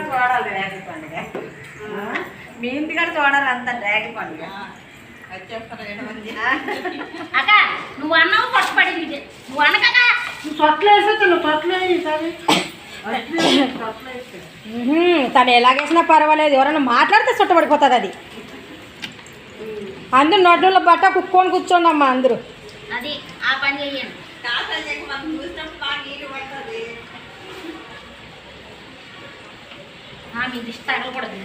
చూడాలి రేగి పండుగ. మీ ఇంటికాడ చూడాలి అంత రేగి పండుగ. అక్క నువ్వు అన్నావు పట్టుపడింది. నువ్వు అనక సొట్లు వేసేస్తాను. సొట్లు ఈసారి తను ఎలాగేసినా పర్వాలేదు, ఎవరైనా మాట్లాడితే చుట్టబడిపోతుంది అది. అందరూ నోట్లో బట్ట కుక్కొని కూర్చోండి అమ్మా అందరూ. అది ఆ పని చెయ్యండి. మీ దిష్టి తగలకూడదు.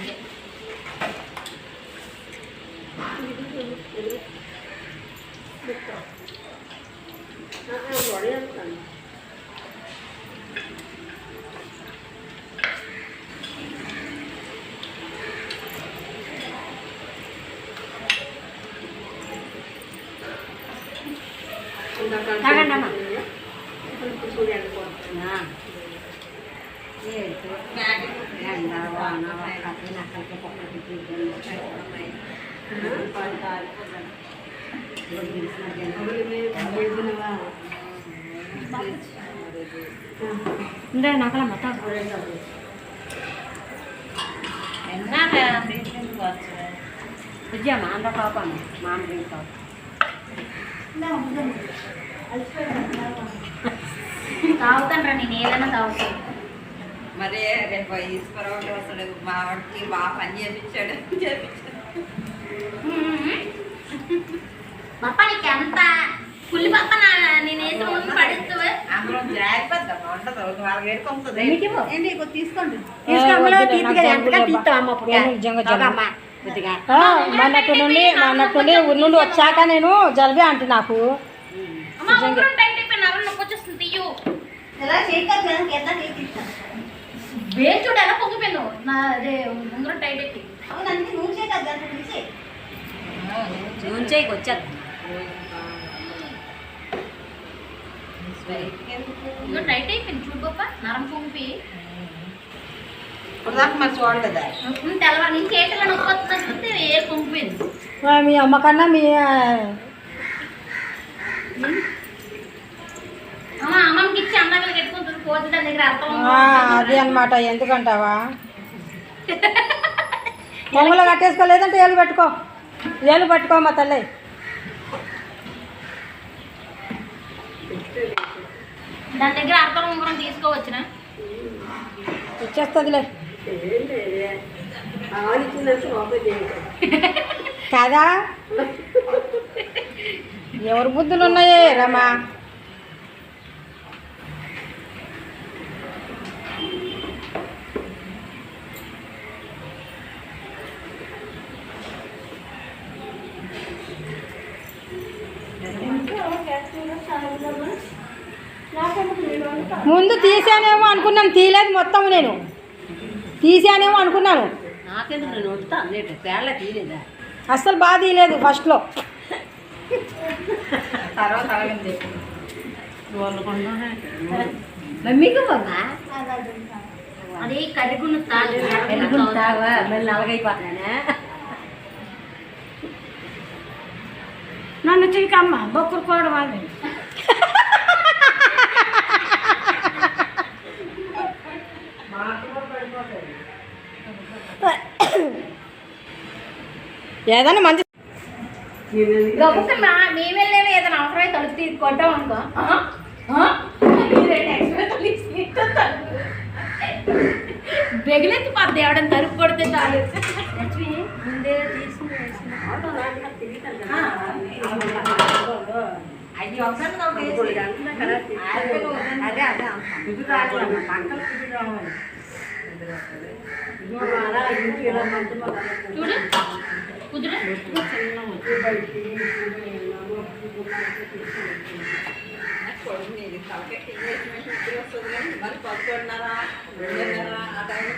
తాగుతాను రా, నేను ఏదైనా తాగుతాను. మరి రేపు ఈశ్వరరావు వస్తాడు, మా వాడికి బాగా పని చేయించాడు. పప్ప నీకు ఎంత పుల్లి పప్ప నేను వేసిన ముందు పడిస్తావా? అందులో జాగ్రత్త ఉండదు. వాళ్ళకి ఏడుకొంటుంది. తీసుకోండి. మొన్నటి నుండి ఊరి నుండి వచ్చాక నేను జలుబే అంటే నాకు చూడు ఎలా పొంగిపోయాను. నా అదే ముందర టైట్ ఎత్తి వచ్చేది టైట్ అయిపోయింది. చూడు పాప నరం పొంగిపోయి మరి చూడలేదా? తెల్లవారు నుంచి ఏటలో నొప్పి వస్తుందంటే ఏ పొంగిపోయింది. మీ అమ్మ కన్నా మీ అమ్మకి ఇచ్చి అమ్మాయిలు పెట్టుకుంటుంది. పోతే దాని దగ్గర అర్థం అది అనమాట. ఎందుకంటావా కొంగులో కట్టేసుకో, లేదంటే ఏళ్ళు పెట్టుకో. ఏళ్ళు పట్టుకో మా తల్లి. దాని దగ్గర అర్థం ఉంగరం తీసుకోవచ్చునా? ఇచ్చేస్తుందిలే కదా. ఎవరు బుద్ధులు ఉన్నాయే రమా. ముందు తీసానేమో అనుకున్నాను, తీయలేదు మొత్తం. నేను తీసానేమో అనుకున్నాను, అస్సలు బాగా తీయలేదు ఫస్ట్లో. అది కడుగును నలగైపోతున్నానే. నన్ను చీకమ్మ బొక్కురు కూడా వాళ్ళు ఏదైనా మంచి మేమెళ్ళేమో ఏదైనా అవసరమై తలుపు తీసుకుంటాం అనుకో. బెగిలెత్తి పద్దు ఎవడని తలుపు కొడితే చాలు. ముందే అది చూడు కుదురు మరి పడుకున్నారా ఆ టైంలో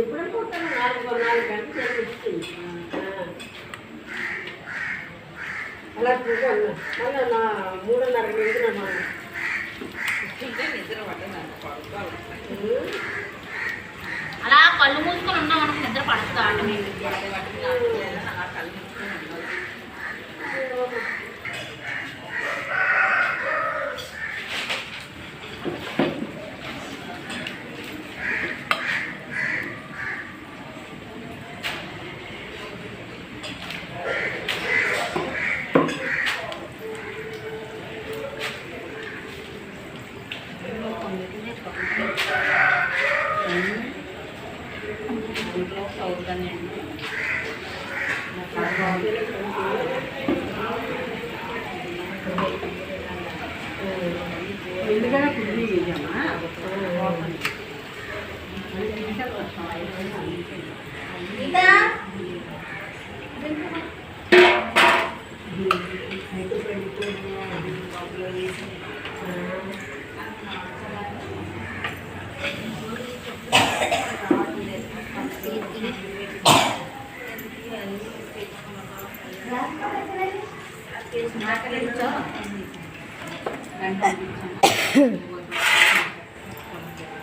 ఎప్పుడైనా 4 గంటలు అలా కూర్చోన్నా. మళ్ళీ నా 3:30 నిద్ర పడ్డాను. అలా కళ్ళు మూసుకొని ఉన్నాం మనకు నిద్ర పడుతుంది. ఎందుకన్నా కుదిరి ఇయ్యమ్మా ఇదా గంట